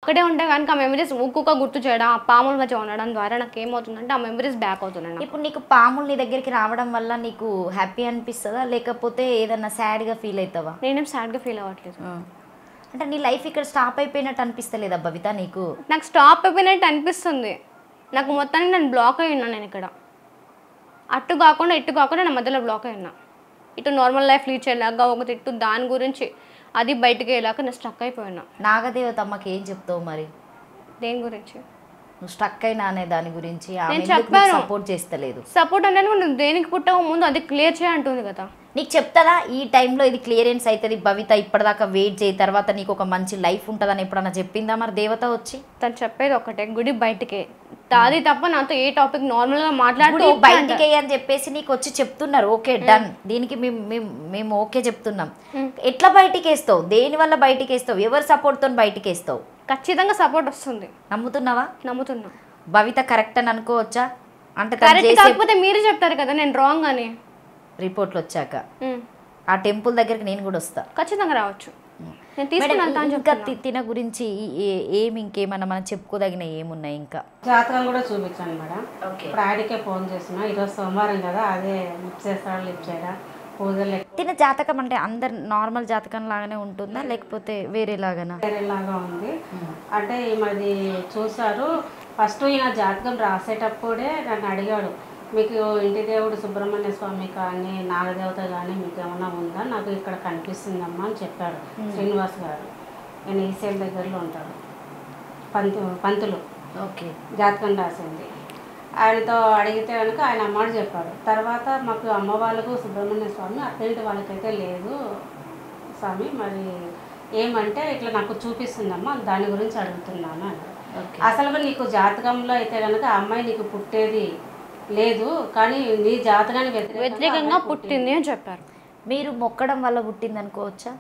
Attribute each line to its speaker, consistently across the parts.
Speaker 1: అక్కడే ఉంటాయి కనుక ఆ మెమరీస్ ఊక్కుక గుర్తు చేయడం, ఆ పాముల మధ్య ఉండడం ద్వారా నాకేమవుతుందంటే ఆ మెమరీస్ బ్యాక్ అవుతున్నాయి.
Speaker 2: ఇప్పుడు నీకు పాములు నీ దగ్గరికి రావడం వల్ల నీకు హ్యాపీ అనిపిస్తుందా, లేకపోతే ఏదన్నా సాడ్గా ఫీల్ అవుతావా?
Speaker 1: నేనేం సాడ్గా ఫీల్ అవ్వట్లేదు.
Speaker 2: అంటే నీ లైఫ్ ఇక్కడ స్టాప్ అయిపోయినట్టు అనిపిస్తలేదా భవిత నీకు?
Speaker 1: నాకు స్టాప్ అయిపోయినట్టు అనిపిస్తుంది. నాకు మొత్తానికి నేను బ్లాక్ అయి ఉన్నాను. నేను ఇక్కడ అటు కాకుండా ఇటు కాకుండా నా మధ్యలో బ్లాక్ అయి ఉన్నా. ఇటు నార్మల్ లైఫ్ లీడ్ చేయలేక ఒకటి ఇటు దాని గురించి అది బయటకు వెళ్ళాక నేను స్టక్ అయిపోయినా.
Speaker 2: నాగదేవత అమ్మకి ఏం చెప్తావు మరి?
Speaker 1: దేని గురించి?
Speaker 2: నువ్వు స్టక్ అయినా అనే దాని గురించి
Speaker 1: నేను చెప్పాను.
Speaker 2: సపోర్ట్ చేస్తలేదు.
Speaker 1: సపోర్ట్ అనేది నువ్వు దేనికి పుట్టక ముందు అది క్లియర్ చేయంటుంది కదా.
Speaker 2: నీకు చెప్తాదా ఈ టైంలో ఇది క్లియరెన్స్ అవుతుంది భవిత, ఇప్పటిదాకా వెయిట్ చేయి, తర్వాత నీకు ఒక మంచి లైఫ్ ఉంటుందని ఎప్పుడన్నా చెప్పిందా మరి దేవత వచ్చి?
Speaker 1: తను చెప్పేది ఒకటే, గుడి బయటికే, అది తప్ప నాతో ఏ టాపిక్ నార్మల్గా మాట్లాడుతూ
Speaker 2: బయటికే అని చెప్పేసి నీకు వచ్చి చెప్తున్నారు. ఓకే డన్, దీనికి మేము ఓకే చెప్తున్నాం. ఎట్లా బయటికి వేస్తావు? దేని వల్ల బయటికి వేస్తావు? ఎవరు సపోర్ట్తో బయటికి వేస్తావు?
Speaker 1: ఖచ్చితంగా సపోర్ట్ వస్తుంది.
Speaker 2: నమ్ముతున్నావా?
Speaker 1: నమ్ముతున్నా.
Speaker 2: భవిత కరెక్ట్ అని అనుకోవచ్చా? అంటే
Speaker 1: కరెక్ట్ కాకపోతే మీరే చెప్తారు కదా నేను రాంగ్ అని.
Speaker 2: రిపోర్ట్లు వచ్చాక ఆ టెంపుల్ దగ్గరికి నేను కూడా వస్తా.
Speaker 1: ఖచ్చితంగా రావచ్చు. నేను తీసుకుని
Speaker 2: ఇంకా తిన గురించి ఇంకేమన్నా మనం చెప్పుకోదగిన ఏమున్నాయి? ఇంకా
Speaker 3: జాతకం కూడా చూపించాను మేడం. ఇప్పుడు ఆడికే ఫోన్ చేస్తున్నా, ఈరోజు సోమవారం కదా, అదే లిఫ్ట్ చేస్తాడా లిఫ్ట్ చేయడా పూజలు.
Speaker 2: తిన జాతకం అంటే అందరు నార్మల్ జాతకం లాగానే ఉంటుందా లేకపోతే వేరేలాగానా?
Speaker 3: వేరేలాగా ఉంది. అంటే ఈమెది చూసారు. ఫస్ట్ ఈయన జాతకం రాసేటప్పుడే నన్ను అడిగాడు, మీకు ఇంటి దేవుడు సుబ్రహ్మణ్య స్వామి కానీ నాగదేవత కానీ మీకు ఏమైనా ఉందా, నాకు ఇక్కడ కనిపిస్తుందమ్మా అని చెప్పాడు శ్రీనివాస్ గారు. నేను ఈసేల్ దగ్గరలో ఉంటాడు, పంతులు.
Speaker 2: ఓకే.
Speaker 3: జాతకం రాసింది ఆయనతో అడిగితే కనుక ఆయన అమ్మడు చెప్పాడు. తర్వాత మాకు అమ్మ వాళ్ళకు సుబ్రహ్మణ్య స్వామి, అత్తింటి వాళ్ళకైతే లేదు స్వామి, మరి ఏమంటే ఇట్లా నాకు చూపిస్తుందమ్మా, దాని గురించి అడుగుతున్నాను అన్నాడు. అసలు నీకు జాతకంలో అయితే కనుక అమ్మాయి నీకు పుట్టేది లేదు, కానీ నీ జాతకానికి
Speaker 1: వ్యతిరేకంగా పుట్టింది అని చెప్పారు.
Speaker 2: మీరు మొక్కడం వల్ల పుట్టింది అనుకోవచ్చా?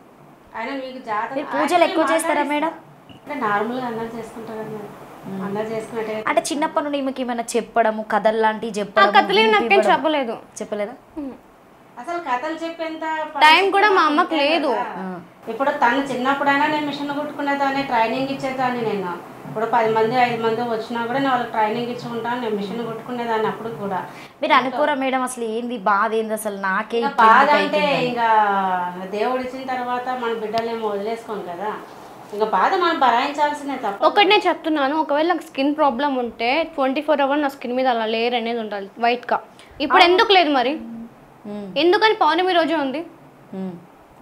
Speaker 3: ఆయన మీకు జాతకం
Speaker 2: పూజలు ఎక్కువ చేస్తారా మేడం?
Speaker 3: అంటే నార్మల్గా అందరు చేసుకుంటారు కదా మేడం, అందరు చేసుకున్నట్టే.
Speaker 2: అంటే చిన్నప్పటి నుండి ఈమెకి ఏమైనా చెప్పడము, కథలు లాంటివి చెప్పడం?
Speaker 1: కథలు నాకేం చెప్పలేదు.
Speaker 2: చెప్పలేదా?
Speaker 3: అసలు కథలు చెప్పేంత
Speaker 1: టైం కూడా మా అమ్మకి లేదు.
Speaker 3: ఇప్పుడు తను చిన్నప్పుడైనా నేను మిషన్ కుట్టుకునేదాన్ని, ట్రైనింగ్ ఇచ్చేదాన్ని. నేను ఇప్పుడు 10 మంది 5 మంది వచ్చినా కూడా నేను వాళ్ళకి ట్రైనింగ్ ఇచ్చుకుంటాను, నేను మిషన్ కుట్టుకునేదాన్ని. అప్పుడు కూడా
Speaker 2: మీరు అనుకోరా మేడం అసలు ఏంది బాధ ఏంది అసలు? నాకే
Speaker 3: బాధ అంటే ఇంకా దేవుడు ఇచ్చిన తర్వాత మన బిడ్డలేమో వదిలేసుకోను కదా, ఇంకా బాధ మనం భరాయించాల్సిందే తప్ప.
Speaker 1: ఒకటి నేను చెప్తున్నాను, ఒకవేళ నాకు స్కిన్ ప్రాబ్లం ఉంటే 24 hours నా స్కిన్ మీద అలా లేయర్ అనేది ఉండాలి వైట్గా. ఇప్పుడు ఎందుకు లేదు మరి? ఎందుకని పౌర్ణమి రోజే ఉంది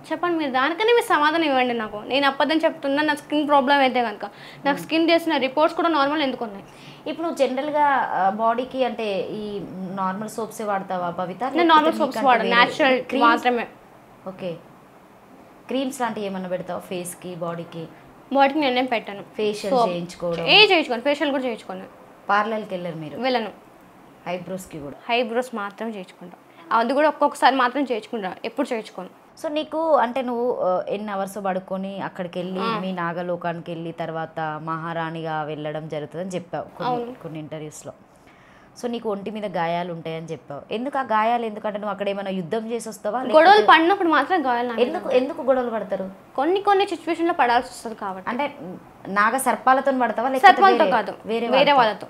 Speaker 1: చెప్పండి మీరు. దానికనే మీరు సమాధానం ఇవ్వండి నాకు. నేను అప్పదని చెప్తున్నా నా స్కిన్ ప్రాబ్లం అయితే కనుక. నాకు స్కిన్ చేసిన రిపోర్ట్స్ కూడా నార్మల్ ఎందుకు ఉన్నాయి?
Speaker 2: ఇప్పుడు జనరల్గా బాడీకి అంటే ఈ నార్మల్ సోప్సే వాడతావా భవిత?
Speaker 1: నేను నార్మల్ సోప్స్ వాడను, న్యాచురల్ మాత్రమే.
Speaker 2: ఓకే. క్రీమ్స్ లాంటివి ఏమన్నా పెడతావా ఫేస్కి బాడీకి?
Speaker 1: బాడీకి నేనేం పెట్టాను.
Speaker 2: ఫేషియల్ చేయించుకోవడం?
Speaker 1: చేయించుకోను, ఫేషియల్ కూడా చేయించుకోను.
Speaker 2: పార్లర్కి వెళ్ళరు మీరు?
Speaker 1: వెళ్ళను.
Speaker 2: ఐబ్రోస్కి కూడా?
Speaker 1: ఐబ్రోస్ మాత్రం చేయించుకుంటాను, అది కూడా ఒక్కొక్కసారి మాత్రం చేయించుకుంటాను, ఎప్పుడు చేయించుకోను.
Speaker 2: సో నీకు అంటే నువ్వు ఎన్ని అవర్స్ పడుకొని అక్కడికి వెళ్ళి మీ నాగలోకానికి వెళ్ళి తర్వాత మహారాణిగా వెళ్ళడం జరుగుతుందని చెప్పావు కొన్ని ఇంటర్వ్యూస్లో. సో నీకు ఒంటి మీద గాయాలు ఉంటాయని చెప్పావు. ఎందుకు ఆ గాయాలు? ఎందుకంటే నువ్వు అక్కడ ఏమైనా యుద్ధం చేసి వస్తావా?
Speaker 1: గొడవలు పడినప్పుడు మాత్రం గాయాలు.
Speaker 2: ఎందుకు గొడవలు పడతారు?
Speaker 1: కొన్ని సిచ్యువేషన్లో పడాల్సి వస్తుంది కాబట్టి.
Speaker 2: అంటే నాగ సర్పాలతో పడతావా?
Speaker 1: సర్పాలతో కాదు, వేరే వాళ్ళతో.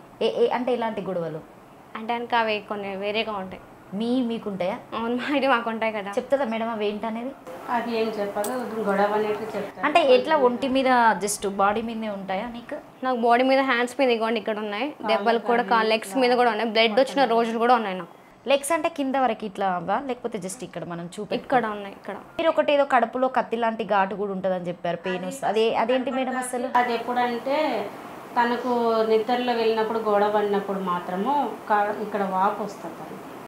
Speaker 2: అంటే ఇలాంటి గొడవలు
Speaker 1: అంటే కనుక అవి కొన్ని వేరేగా ఉంటాయి.
Speaker 2: మీకుంటాయా?
Speaker 1: అవును, ఇది మాకు ఉంటాయి కదా.
Speaker 2: చెప్తుందా మేడం అవి ఏంటనేది?
Speaker 3: అది ఏం చెప్పాలి, గొడవ అనేది చెప్తాను.
Speaker 2: అంటే ఎట్లా ఒంటి మీద జస్ట్ బాడీ మీదే ఉంటాయా నీకు?
Speaker 1: నాకు బాడీ మీద, హ్యాండ్స్ మీద ఇవ్వండి ఇక్కడ ఉన్నాయి దెబ్బలు కూడా, లెగ్స్ మీద కూడా ఉన్నాయి, బ్లడ్ వచ్చిన రోజులు కూడా ఉన్నాయి నాకు.
Speaker 2: లెగ్స్ అంటే కింద వరకు ఇట్లా లేకపోతే జస్ట్ ఇక్కడ మనం
Speaker 1: ఇక్కడ ఉన్నాయి. ఇక్కడ
Speaker 2: మీరు ఒకటి ఏదో కడుపులో కత్తి లాంటి ఘాటు కూడా ఉంటుందని చెప్పారు, పెయిన్ వస్తుంది, అదేంటి మేడం అసలు?
Speaker 3: అది ఎప్పుడంటే తనకు నిద్రలో వెళ్ళినప్పుడు గొడవ పడినప్పుడు మాత్రము ఇక్కడ వాపు వస్తుంది.